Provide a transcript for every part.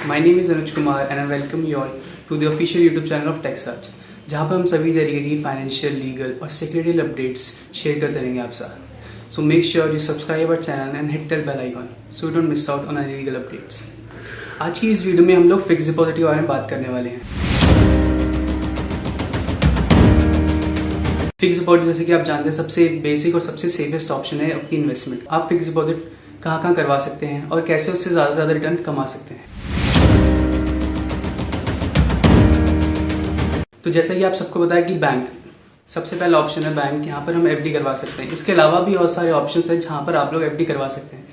My name is Anuj Kumar and I welcome you all to the official YouTube channel of Tech Search, जहाँ पर हम सभी तरीके की फाइनेंशियल, लीगल और सेक्रेटरी अपडेट्स शेयर करते रहेंगे आप साथ। So make sure you subscribe our channel and hit that bell icon so you don't miss out on any legal updates. आज की इस वीडियो में हम लोग फिक्स डिपॉजिट के बारे में बात करने वाले हैं। फिक्स डिपॉजिट जैसे कि आप जानते हैं सबसे बेसिक और सबसे सेफेस्ट ऑप्शन है आपकी इन्वेस्टमेंट। आप फिक्स डिपॉजिट कहाँ करवा सकते हैं और कैसे उससे ज़्यादा से ज़्यादा रिटर्न कमा सकते हैं। तो जैसा कि आप सबको पता है कि बैंक सबसे पहला ऑप्शन है बैंक, यहाँ पर हम एफडी करवा सकते हैं। इसके अलावा भी बहुत सारे ऑप्शंस हैं जहाँ पर आप लोग एफडी करवा सकते हैं,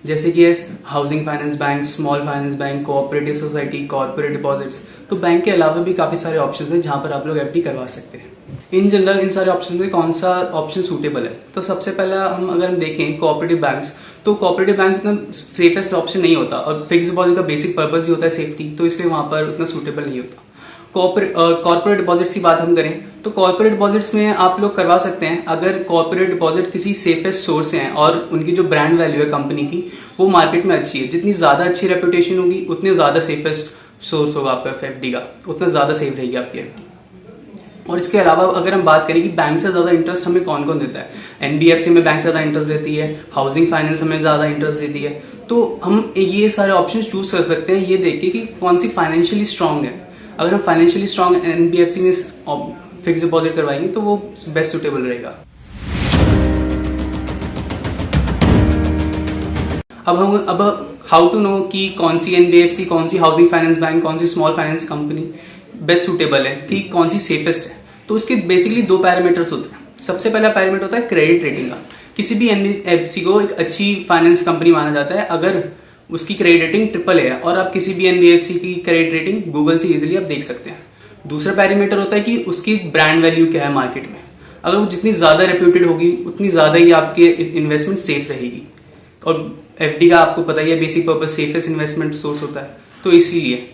जैसे कि housing finance bank, small finance bank, cooperative society, corporate deposits. तो बैंक के अलावा भी काफ़ी सारे ऑप्शंस हैं जहाँ पर आप लोग एफडी करवा सकते हैं। इन जनरल इन सारे ऑप्शन में कौन सा ऑप्शन सूटेबल है? तो सबसे पहला अगर हम देखें कोऑपरेटिव बैंक्स, तो कोऑपरेटिव बैंक उतना सेफेस्ट ऑप्शन नहीं होता और फिक्स डिपॉजिट का बेसिक पर्पस ही होता है सेफ्टी, तो इसलिए वहाँ पर उतना सूटेबल नहीं होता। कॉर्पोरेट डिपॉजिट्स की बात हम करें तो कॉर्पोरेट डिपॉजिट्स में आप लोग करवा सकते हैं अगर कॉर्पोरेट डिपॉजिट किसी सेफेस्ट सोर्स से हैं और उनकी जो ब्रांड वैल्यू है कंपनी की वो मार्केट में अच्छी है। जितनी ज़्यादा अच्छी रेपुटेशन होगी उतनी ज़्यादा सेफेस्ट सोर्स होगा आपका एफडी का, उतना ज़्यादा सेफ रहेगी आपकी एफडी। और इसके अलावा अगर हम बात करें कि बैंक से ज़्यादा इंटरेस्ट हमें कौन कौन देता है, एनबीएफसी में बैंक से ज़्यादा इंटरेस्ट देती है, हाउसिंग फाइनेंस हमें ज़्यादा इंटरेस्ट देती है। तो हम ये सारे ऑप्शन चूज कर सकते हैं ये देख के कि कौन सी फाइनेंशियली स्ट्रांग है। अगर हम फाइनेंशियली स्ट्रांग एनबीएफसी में फिक्स डिपॉजिट करवाएंगे तो वो बेस्ट सुटेबल रहेगा। अब हाउ टू नो कि कौन सी एनबीएफसी, कौन सी हाउसिंग फाइनेंस बैंक, कौन सी small finance company best suitable है, कि कौन सी सेफेस्ट है? तो उसके बेसिकली दो पैरामीटर्स होते हैं। सबसे पहला पैरामीटर होता है क्रेडिट रेटिंग का। किसी भी एनबीएफसी को एक अच्छी फाइनेंस कंपनी माना जाता है अगर उसकी क्रेडिट रेटिंग ट्रिपल है, और आप किसी भी एनबीएफसी की क्रेडिट रेटिंग गूगल से इजीली आप देख सकते हैं। दूसरा पैरामीटर होता है कि उसकी ब्रांड वैल्यू क्या है मार्केट में। अगर वो जितनी ज्यादा रेप्यूटेड होगी उतनी ज्यादा ही आपकी इन्वेस्टमेंट सेफ रहेगी, और एफडी का आपको पता ही है basic purpose safest investment source होता है, तो इसीलिए।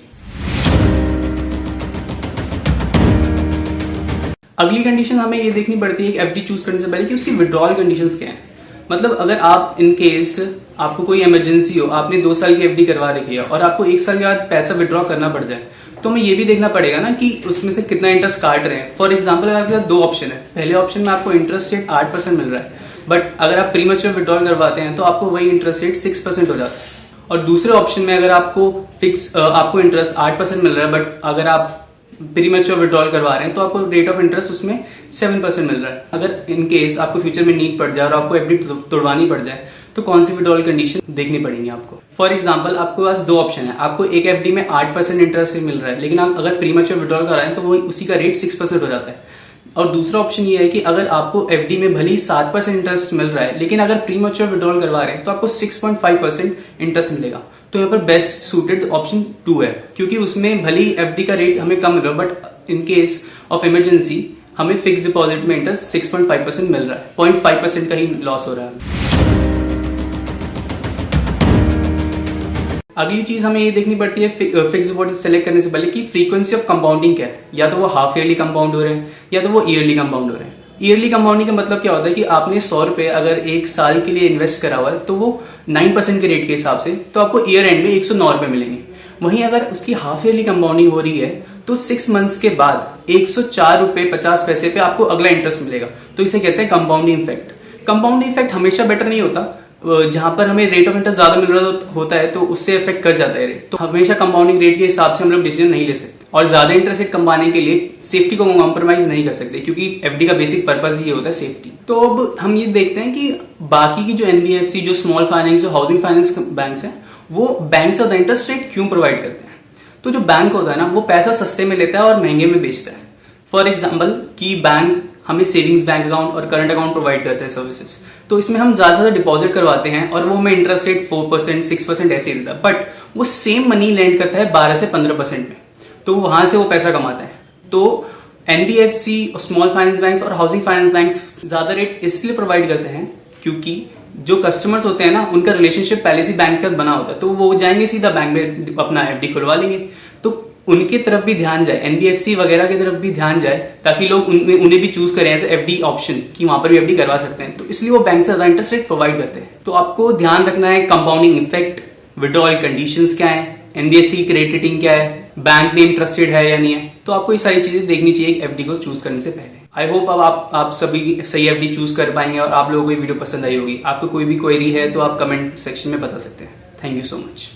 अगली कंडीशन हमें ये देखनी पड़ती है कि एफडी चूज करने से पहले कि उसकी विड्रॉल कंडीशंस क्या हैं। मतलब अगर आप इन केस आपको कोई इमरजेंसी हो, आपने 2 साल की एफडी करवा रखी है और आपको 1 साल के बाद पैसा विड्रॉ करना पड़ जाए, तो हमें ये भी देखना पड़ेगा ना कि उसमें से कितना इंटरेस्ट काट रहे हैं। फॉर एग्जाम्पल अगर आपके पास 2 ऑप्शन है, पहले ऑप्शन में आपको इंटरेस्ट रेट 8% मिल रहा है, बट अगर आप प्रीमैच्योर विड्रॉल करवाते हैं तो आपको वही इंटरेस्ट रेट 6% हो जाता है। और दूसरे ऑप्शन में अगर आपको इंटरेस्ट 8% मिल रहा है, बट अगर आप प्रीमैच्योर विड्रॉल करवा रहे हैं तो आपको रेट ऑफ इंटरेस्ट उसमें 7% मिल रहा है। अगर इन केस आपको फ्यूचर में नीड पड़ जाए और आपको एफडी तोड़वानी पड़ जाए तो कौन सी विड्रॉल कंडीशन देखनी पड़ेगी आपको। फॉर एग्जांपल आपके पास 2 ऑप्शन है, आपको एक एफडी में 8% इंटरेस्ट मिल रहा है, लेकिन आप अगर प्रीमैच्योर विड्रॉल करा रहे हैं तो वो उसी का रेट 6% हो जाता है। और दूसरा ऑप्शन ये है कि अगर आपको एफडी में भले ही 7% इंटरेस्ट मिल रहा है, लेकिन अगर प्रीमैच्योर विड्रॉल करवा रहे हैं तो आपको 6.5% इंटरेस्ट मिलेगा। तो यहाँ पर बेस्ट सूटेड ऑप्शन 2 है, क्योंकि उसमें भले ही एफडी का रेट हमें कम मिल रहा है, but in case of emergency हमें फिक्स डिपॉजिट में इंटरेस्ट 6.5% मिल रहा है, 0.5% का ही लॉस हो रहा है। अगली चीज हमें ये देखनी पड़ती है फिक्स डिपॉजिट सेलेक्ट करने से पहले कि फ्रीक्वेंसी ऑफ कंपाउंडिंग क्या है। या तो वो हाफ ईयरली कंपाउंड हो रहे हैं या तो वो ईयरली कंपाउंड हो रहे हैं। ईयरली कंपाउंडिंग का मतलब क्या होता है कि आपने 100 रुपए अगर 1 साल के लिए इन्वेस्ट करा हुआ है तो वो 9% के रेट के हिसाब से तो आपको ईयर एंड में 109 रुपए मिलेंगे। वहीं अगर उसकी हाफ ईयरली कंपाउंडिंग हो रही है तो 6 मंथ्स के बाद 104 रुपए 50 पैसे पे आपको अगला इंटरेस्ट मिलेगा। तो इसे कहते हैं कंपाउंडिंग इफेक्ट। कंपाउंडिंग इफेक्ट हमेशा बेटर नहीं होता, जहां पर हमें रेट ऑफ इंटरेस्ट ज्यादा मिल रहा होता है तो उससे इफेक्ट कर जाता है रेट। तो हमेशा कंपाउंडिंग रेट के हिसाब से हम लोग डिसीजन नहीं ले सकते, और ज्यादा इंटरेस्ट रेट कमाने के लिए सेफ्टी को कॉम्प्रोमाइज नहीं कर सकते, क्योंकि एफडी का बेसिक पर्पस ही होता है सेफ्टी। तो अब हम ये देखते हैं कि बाकी की जो एनबीएफसी, जो स्मॉल फाइनेंस, जो हाउसिंग फाइनेंस बैंक्स हैं, वो बैंक से ज्यादा इंटरेस्ट रेट क्यों प्रोवाइड करते हैं। तो जो बैंक होता है ना वो पैसा सस्ते में लेता है और महंगे में बेचता है। फॉर एग्जाम्पल कि बैंक हमें सेविंग्स बैंक अकाउंट और करंट अकाउंट प्रोवाइड करते हैं सर्विसेज, तो इसमें हम ज्यादा से ज्यादा डिपॉजिट करवाते हैं और वो हमें इंटरेस्ट रेट 4%, 6% ऐसे ही देता है, बट वो सेम मनी लैंड करता है 12 से 15% में, तो वहां से वो पैसा कमाता है। तो एनबीएफसी, स्मॉल फाइनेंस बैंक्स और हाउसिंग फाइनेंस बैंक्स ज्यादा रेट इसलिए प्रोवाइड करते हैं क्योंकि जो कस्टमर्स होते हैं ना उनका रिलेशनशिप पहले से बैंक के साथ बना होता है, तो वो जाएंगे सीधा बैंक में अपना एफडी खुलवा लेंगे। तो उनकी तरफ भी ध्यान जाए, एनबीएफसी वगैरह की तरफ भी ध्यान जाए, ताकि लोग उन्हें भी चूज करें एज एफडी ऑप्शन कि वहां पर भी एफडी करवा सकते हैं। तो इसलिए वो बैंक से ज्यादा इंटरेस्ट रेट प्रोवाइड करते हैं। तो आपको ध्यान रखना है कंपाउंडिंग इफेक्ट, विड्रॉल कंडीशंस क्या है, एनबीएफसी की क्रेडिट रेटिंग क्या है, बैंक नेम ट्रस्टेड है या नहीं है। तो आपको ये सारी चीजें देखनी चाहिए एफडी को चूज करने से पहले। आई होप अब आप सभी सही एफडी चूज कर पाएंगे और आप लोगों को ये वीडियो पसंद आई होगी। आपको कोई भी क्वेरी है तो आप कमेंट सेक्शन में बता सकते हैं। Thank you so much.